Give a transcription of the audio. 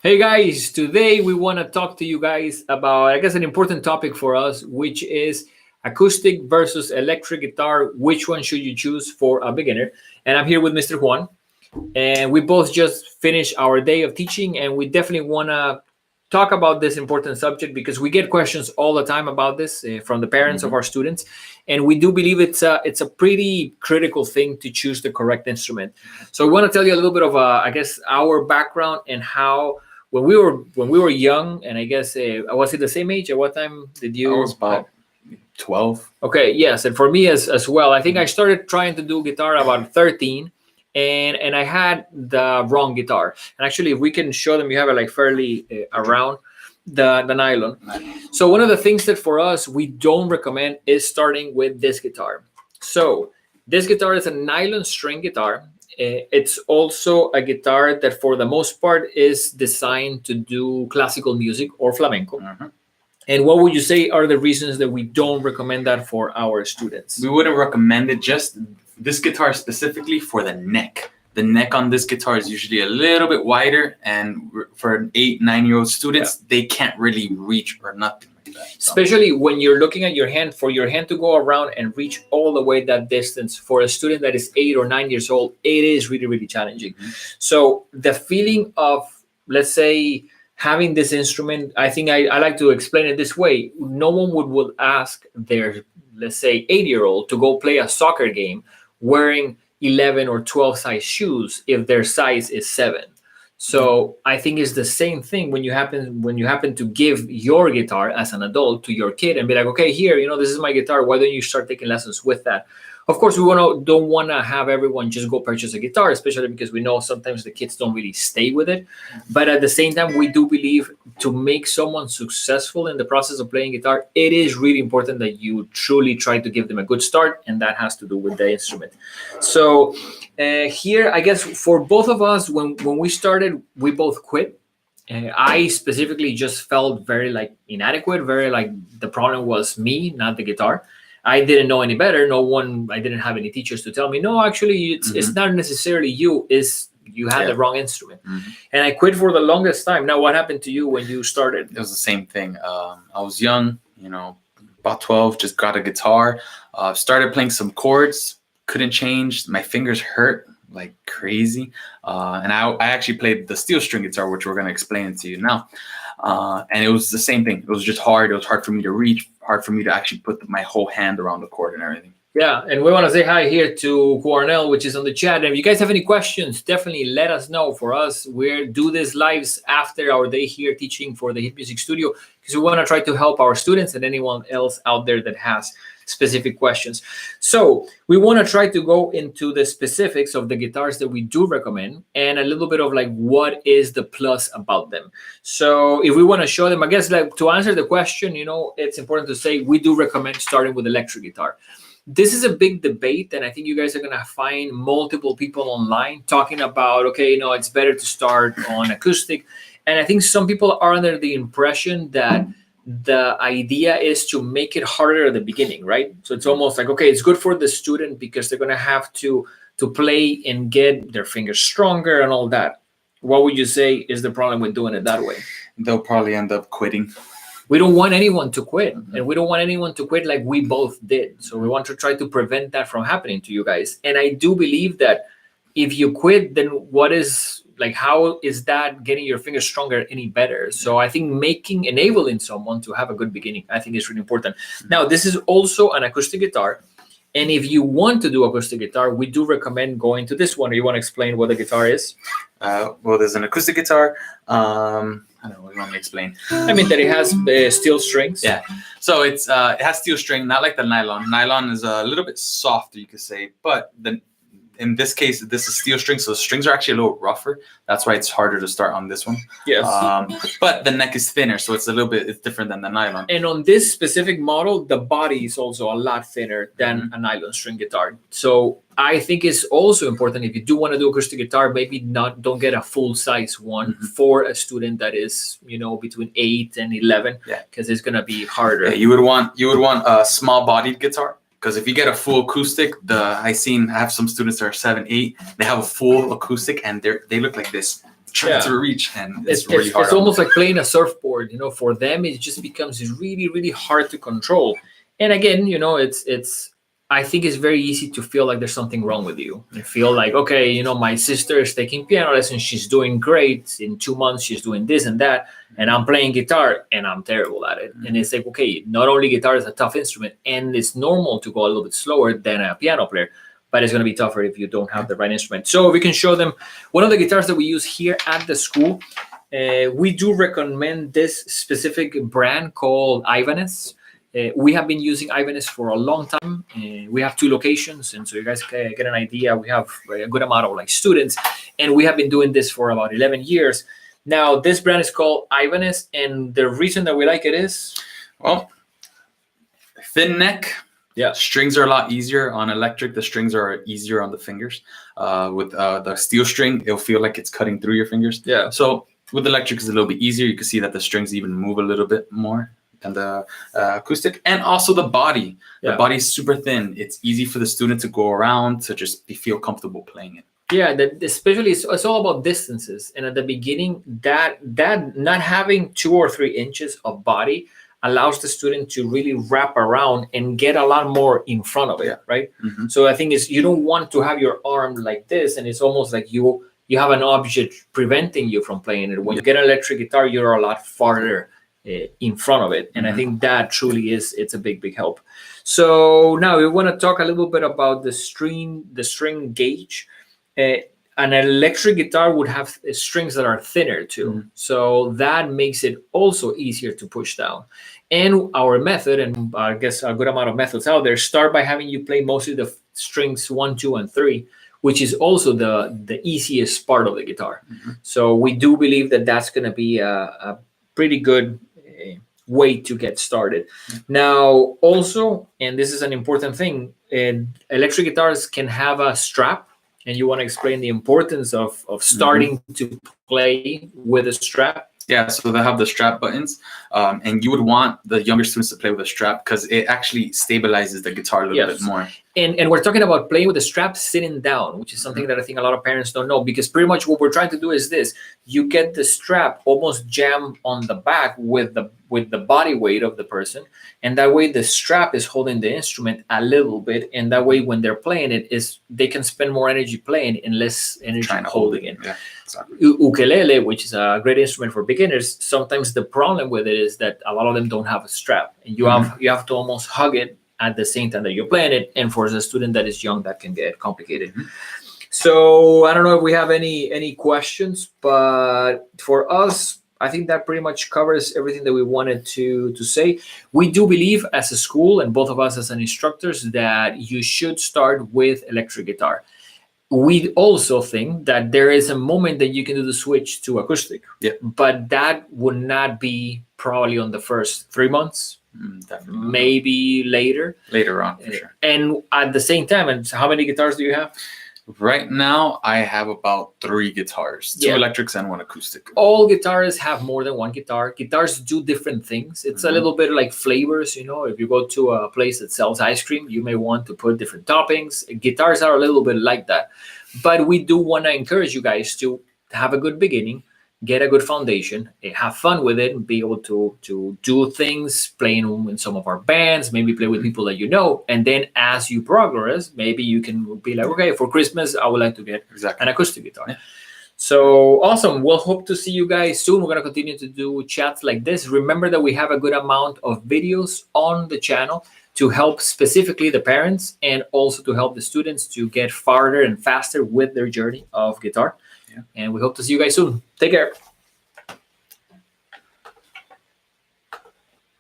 Hey guys, today we want to talk to you guys about, I guess, an important topic for us, which is acoustic versus electric guitar. Which one should you choose for a beginner? And I'm here with Mr. Juan, and we both just finished our day of teaching, and we definitely want to talk about this important subject because we get questions all the time about this from the parents of our students, and we do believe it's a pretty critical thing to choose the correct instrument. So we want to tell you a little bit of I guess our background and how when we were young, and I guess was it the same age? At what time did you? I was about 12. Okay, yes, and for me as well, I think I started trying to do guitar about 13, and I had the wrong guitar. And actually, if we can show them, you have it like fairly around the nylon. So one of the things that for us we don't recommend is starting with this guitar. So this guitar is a nylon string guitar. It's also a guitar that for the most part is designed to do classical music or flamenco. And what would you say are the reasons that we don't recommend that for our students? We wouldn't recommend it, just this guitar specifically for the neck. The neck on this guitar is usually a little bit wider, and for 8, 9-year-old students, they can't really reach or nothing like that. So. Especially when you're looking at your hand, for your hand to go around and reach all the way that distance for a student that is 8 or 9 years old, it is really, really challenging. So the feeling of, let's say, having this instrument, I think I like to explain it this way. No one would ask their, let's say, 8-year-old to go play a soccer game wearing 11 or 12 size shoes if their size is 7. So I think it's the same thing when you happen to give your guitar as an adult to your kid and be like, okay, here, this is my guitar. Why don't you start taking lessons with that? Of course, we don't want to have everyone just go purchase a guitar, especially because we know sometimes the kids don't really stay with it. But at the same time, we do believe to make someone successful in the process of playing guitar, it is really important that you truly try to give them a good start, and that has to do with the instrument. So here, I guess for both of us, when we started, we both quit. I specifically just felt very inadequate, very the problem was me, not the guitar. I didn't know any better. I didn't have any teachers to tell me, no, actually, it's not necessarily you, you had the wrong instrument. And I quit for the longest time. Now, what happened to you when you started? It was the same thing. I was young, about 12, just got a guitar, started playing some chords, couldn't change. My fingers hurt like crazy. And I actually played the steel string guitar, which we're going to explain it to you now. And it was the same thing. It was just hard. It was hard for me to reach, hard for me to actually put my whole hand around the chord and everything. Yeah, and we want to say hi here to Cornell, which is on the chat. And if you guys have any questions, definitely let us know. For us, we do this lives after our day here teaching for the Hit Music Studio, because we want to try to help our students and anyone else out there that has specific questions. So we want to try to go into the specifics of the guitars that we do recommend and a little bit of what is the plus about them. So if we want to show them, I guess to answer the question, it's important to say we do recommend starting with electric guitar. This is a big debate, and I think you guys are going to find multiple people online talking about, okay, it's better to start on acoustic. And I think some people are under the impression that the idea is to make it harder at the beginning, right? So it's almost like, okay, it's good for the student because they're going to have to play and get their fingers stronger and all that. What would you say is the problem with doing it that way? They'll probably end up quitting. We don't want anyone to quit, and we don't want anyone to quit like we both did. So we want to try to prevent that from happening to you guys. And I do believe that if you quit, then how is that getting your fingers stronger any better? So I think enabling someone to have a good beginning, I think is really important. Now, this is also an acoustic guitar. And if you want to do acoustic guitar, we do recommend going to this one. You want to explain what the guitar is? Well, there's an acoustic guitar. I don't know what you want me to explain. I mean that it has steel strings. Yeah. So it has steel string, not like the nylon. Nylon is a little bit softer, you could say. But in this case, this is steel string, so the strings are actually a little rougher. That's why it's harder to start on this one. Yes. But the neck is thinner, so it's different than the nylon. And on this specific model, the body is also a lot thinner than a nylon string guitar. So I think it's also important if you do want to do acoustic guitar, maybe don't get a full size one for a student that is, between 8 and 11, because it's gonna be harder. Yeah, you would want a small bodied guitar. Because if you get a full acoustic, I have some students that are 7, 8. They have a full acoustic, and they look like this. trying to reach, and it's really hard. It's almost like playing a surfboard. For them, it just becomes really, really hard to control. And again, it's. I think it's very easy to feel like there's something wrong with you. You feel like, okay, my sister is taking piano lessons. She's doing great. In 2 months, she's doing this and that. And I'm playing guitar and I'm terrible at it. And it's like, okay, not only guitar is a tough instrument and it's normal to go a little bit slower than a piano player, but it's going to be tougher if you don't have the right instrument. So we can show them one of the guitars that we use here at the school. We do recommend this specific brand called Ibanez. We have been using Ibanez for a long time. We have 2 locations, and so you guys can get an idea. We have a good amount of students, and we have been doing this for about 11 years. Now, this brand is called Ibanez, and the reason that we like it is, well, thin neck. Yeah, strings are a lot easier on electric. The strings are easier on the fingers. With the steel string, it'll feel like it's cutting through your fingers. Yeah. So with electric, it's a little bit easier. You can see that the strings even move a little bit more than the acoustic, and also the body. The body is super thin. It's easy for the student to go around to just feel comfortable playing it. Yeah, especially it's all about distances. And at the beginning, that not having 2 or 3 inches of body allows the student to really wrap around and get a lot more in front of it, right? Mm-hmm. So I think you don't want to have your arm like this, and it's almost like you have an object preventing you from playing it. When you get an electric guitar, you're a lot farther in front of it, and I think that truly it's a big help. So now we want to talk a little bit about the string gauge. An electric guitar would have strings that are thinner too, so that makes it also easier to push down. And our method, and I guess a good amount of methods out there, start by having you play mostly the strings 1, 2, and 3, which is also the easiest part of the guitar. So we do believe that that's going to be a pretty good way to get started. Now, also, and this is an important thing, electric guitars can have a strap, and you want to explain the importance of starting to play with a strap. Yeah, so they have the strap buttons, and you would want the younger students to play with a strap because it actually stabilizes the guitar a little bit more. And we're talking about playing with the strap sitting down, which is something that I think a lot of parents don't know, because pretty much what we're trying to do is this: you get the strap almost jammed on the back with the body weight of the person, and that way the strap is holding the instrument a little bit, and that way when they're playing it, they can spend more energy playing and less energy holding it. Yeah, exactly. Ukulele, which is a great instrument for beginners, sometimes the problem with it is that a lot of them don't have a strap, and you have to almost hug it at the same time that you're playing it, and for a student that is young, that can get complicated. So I don't know if we have any questions, but for us, I think that pretty much covers everything that we wanted to say. We do believe as a school, and both of us as an instructors, that you should start with electric guitar. We also think that there is a moment that you can do the switch to acoustic, but that would not be probably on the first 3 months. Definitely. Maybe later on, for sure. And at the same time, and how many guitars do you have? Right now, I have about 3 guitars, 2 electrics and 1 acoustic. All guitarists have more than 1 guitar. Guitars do different things. It's a little bit like flavors. If you go to a place that sells ice cream, you may want to put different toppings. Guitars are a little bit like that. But we do want to encourage you guys to have a good beginning, get a good foundation, have fun with it, and be able to do things, playing in some of our bands, maybe play with people that you know. And then as you progress, maybe you can be like, okay, for Christmas, I would like to get an acoustic guitar. Yeah. So awesome. We'll hope to see you guys soon. We're going to continue to do chats like this. Remember that we have a good amount of videos on the channel to help specifically the parents and also to help the students to get farther and faster with their journey of guitar. And we hope to see you guys soon. Take care.